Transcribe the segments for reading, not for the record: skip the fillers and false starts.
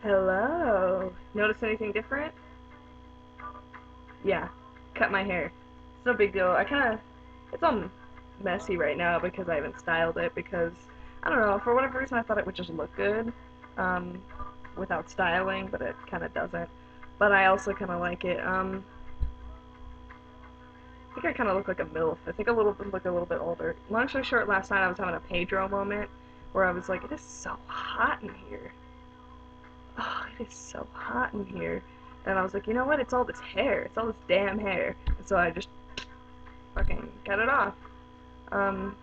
Hello. Notice anything different? Yeah. Cut my hair. It's no big deal. It's all messy right now because I haven't styled it because, I don't know, for whatever reason I thought it would just look good um, without styling, but it kind of doesn't. But I also kind of like it. I think I kind of look like a MILF. I think look a little bit older. Long story short, last night I was having a Pedro moment where I was like, it is so hot in here. Oh, it is so hot in here. And I was like, you know what? It's all this hair. It's all this damn hair. And so I just fucking cut it off. Um,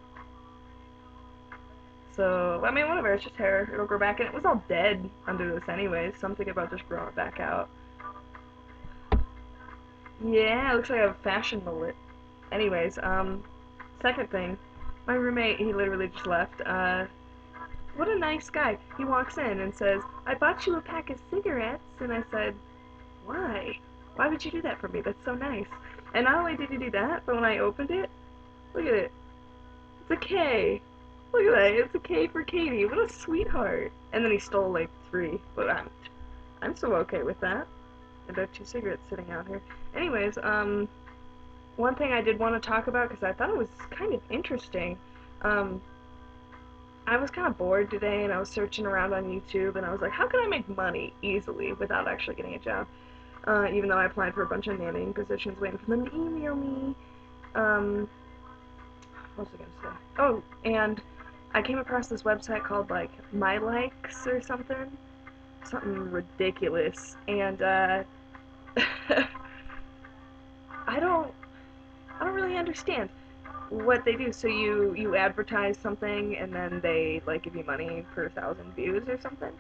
so, I mean, whatever. It's just hair. It'll grow back. And it was all dead under this anyways, so I'm thinking about just growing it back out. Yeah, it looks like I have a fashion mullet. Anyways, second thing. My roommate, he literally just left. What a nice guy. He walks in and says, I bought you a pack of cigarettes. And I said, why? Why would you do that for me? That's so nice. And not only did he do that, but when I opened it, look at it. It's a K. Look at that. It's a K for Katie. What a sweetheart. And then he stole like 3, but I'm so okay with that. And I have 2 cigarettes sitting out here. Anyways, one thing I did want to talk about because I thought it was kind of interesting. Um, I was kind of bored today and I was searching around on YouTube and I was like, how can I make money easily without actually getting a job? Even though I applied for a bunch of nannying positions, waiting for them to email me. What was I gonna say? Oh, and I came across this website called like mylikes or something ridiculous, and I don't, I don't really understand what they do. So you advertise something and then they like give you money per 1,000 views or something.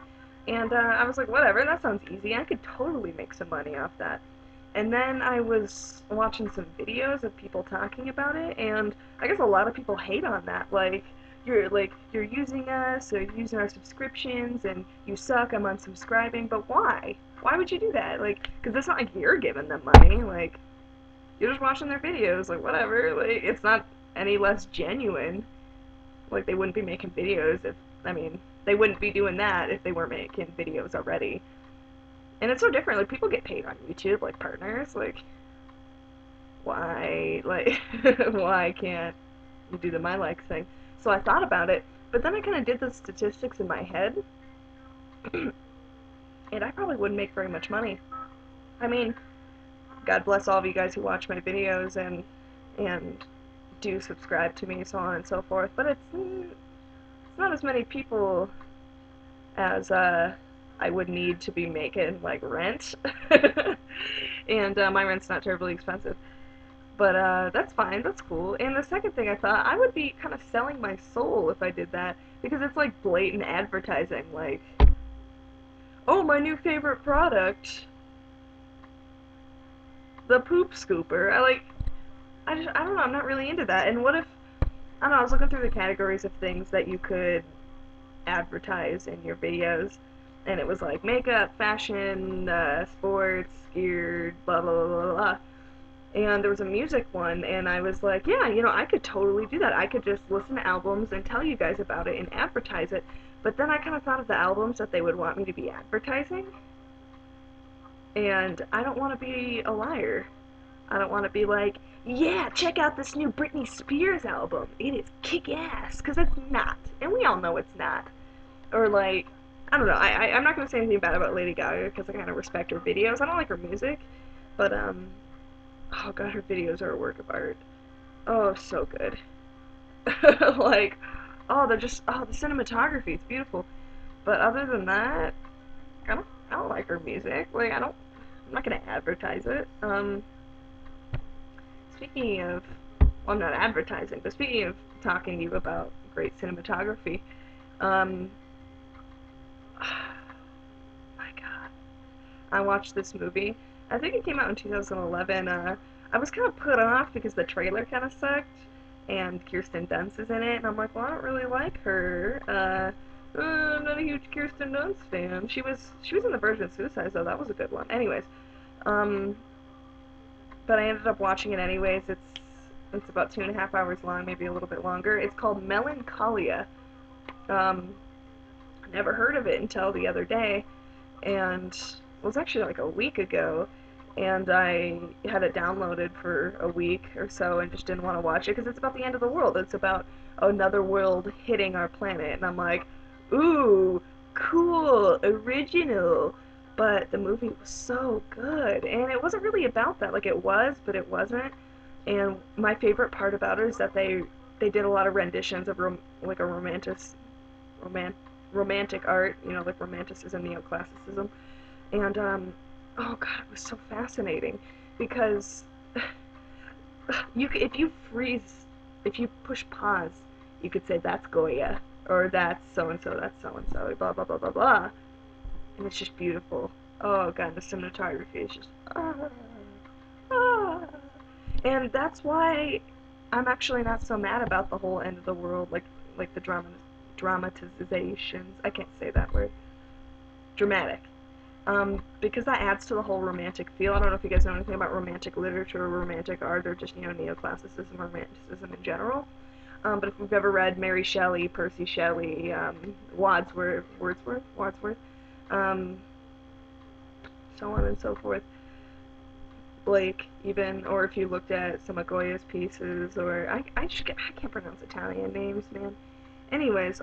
And I was like, whatever, that sounds easy. I could totally make some money off that. And then I was watching some videos of people talking about it, and I guess a lot of people hate on that. You're using us, or you're using our subscriptions, and you suck. I'm unsubscribing. But why? Why would you do that? Like, because it's not like you're giving them money. Like, you're just watching their videos. Like, whatever. Like, it's not any less genuine. Like, they wouldn't be making videos if, I mean, they wouldn't be doing that if they weren't making videos already. And it's so different. Like, people get paid on YouTube, like partners. Like, why? Like, why can't you do the my likes thing? So I thought about it, but then I kind of did the statistics in my head, and I probably wouldn't make very much money. I mean, God bless all of you guys who watch my videos and do subscribe to me, so on and so forth. But it's not as many people as I would need to be making like rent, and my rent's not terribly expensive. But that's fine, that's cool. And the second thing I thought, I would be kind of selling my soul if I did that because it's like blatant advertising, like, oh, my new favorite product, the poop scooper. I don't know, I'm not really into that. And what if, I don't know, I was looking through the categories of things that you could advertise in your videos, and it was like makeup, fashion, sports, gear, blah blah blah blah blah. And there was a music one, and I was like, yeah, I could totally do that. I could just listen to albums and tell you guys about it and advertise it. But then I kind of thought of the albums that they would want me to be advertising, and I don't want to be a liar. I don't want to be like, yeah, check out this new Britney Spears album. It is kick-ass, because it's not. And we all know it's not. Or like, I don't know, I'm not going to say anything bad about Lady Gaga, because I kind of respect her videos. I don't like her music, but, oh god, her videos are a work of art. Oh, so good. Like, the cinematography, it's beautiful. But other than that, I don't like her music. Like, I'm not gonna advertise it. Speaking of, well, I'm not advertising, but speaking of talking to you about great cinematography, um, my god, I watched this movie. I think it came out in 2011. I was kind of put off because the trailer kind of sucked, and Kirsten Dunst is in it, and I'm like, well, I don't really like her. I'm not a huge Kirsten Dunst fan. She was in the Virgin Suicides though. That was a good one. Anyways, um, but I ended up watching it anyways. It's about 2.5 hours long, maybe a little bit longer. It's called Melancholia. Never heard of it until the other day, and it was actually like a week ago, and I had it downloaded for a week or so and just didn't want to watch it because it's about the end of the world. It's about another world hitting our planet, and I'm like, ooh, cool, original. But the movie was so good, and it wasn't really about that. Like it was, but it wasn't. And my favorite part about it is that they did a lot of renditions of like a roman, romantic art, you know, like romanticism, neoclassicism, and oh god, it was so fascinating because if you freeze, if you push pause, you could say that's Goya or that's so and so, that's so and so, blah blah blah blah blah, and it's just beautiful. Oh god, the cinematography is just ah. And that's why I'm actually not so mad about the whole end of the world, like the dramatizations. I can't say that word. Dramatic. Because that adds to the whole romantic feel. I don't know if you guys know anything about romantic literature or romantic art or just, you know, neoclassicism or romanticism in general. But if you've ever read Mary Shelley, Percy Shelley, Wadsworth, um, so on and so forth, Blake, even, or if you looked at some of Goya's pieces, or I can't pronounce Italian names, man. Anyways,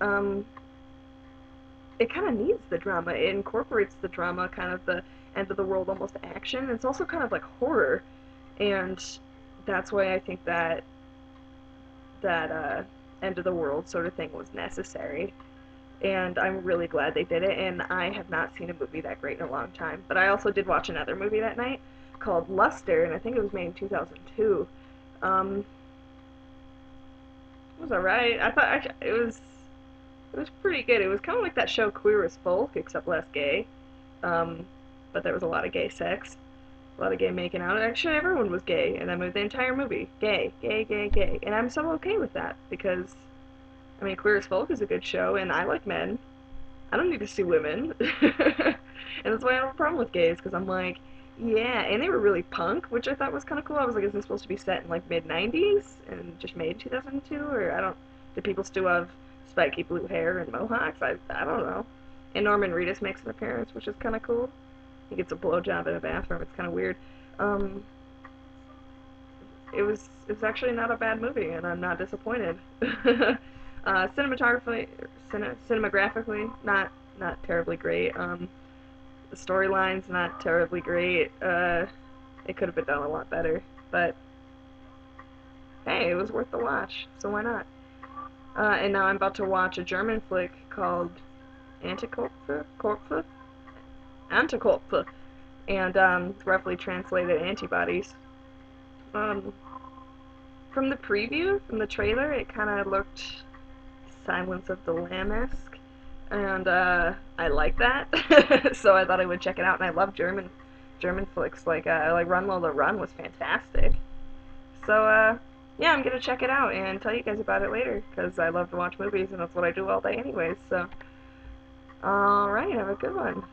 it kind of needs the drama. It incorporates the drama, kind of the end of the world almost action. It's also kind of like horror, and that's why I think that end of the world sort of thing was necessary. And I'm really glad they did it. And I have not seen a movie that great in a long time. But I also did watch another movie that night called Luster, and I think it was made in 2002. It was alright. I thought actually it was pretty good. It was kind of like that show Queer as Folk, except less gay. Um, but there was a lot of gay sex, a lot of gay making out. Actually, everyone was gay in that movie. The entire movie, gay, gay, gay, gay, and I'm so okay with that because I mean, Queer as Folk is a good show, and I like men. I don't need to see women, and that's why I have a problem with gays because I'm like, yeah, and they were really punk, which I thought was kind of cool. I was like, is this supposed to be set in like mid '90s and just made in 2002, or I don't? Do people still have spiky blue hair and mohawks? I don't know. And Norman Reedus makes an appearance, which is kind of cool. He gets a blowjob in a bathroom. It's kind of weird. Um, it was actually not a bad movie, and I'm not disappointed. Cinematographically, cinemagraphically, not terribly great. The storyline's not terribly great. It could have been done a lot better, but hey, it was worth the watch, so why not? And now I'm about to watch a German flick called Antikörper, Antikörper, and roughly translated antibodies. Um, from the preview, from the trailer, it kind of looked Silence of the Lamb-esque, and I like that, so I thought I would check it out. And I love German flicks, like Run Lola Run was fantastic. So yeah, I'm gonna check it out and tell you guys about it later because I love to watch movies and that's what I do all day anyways. So all right, have a good one.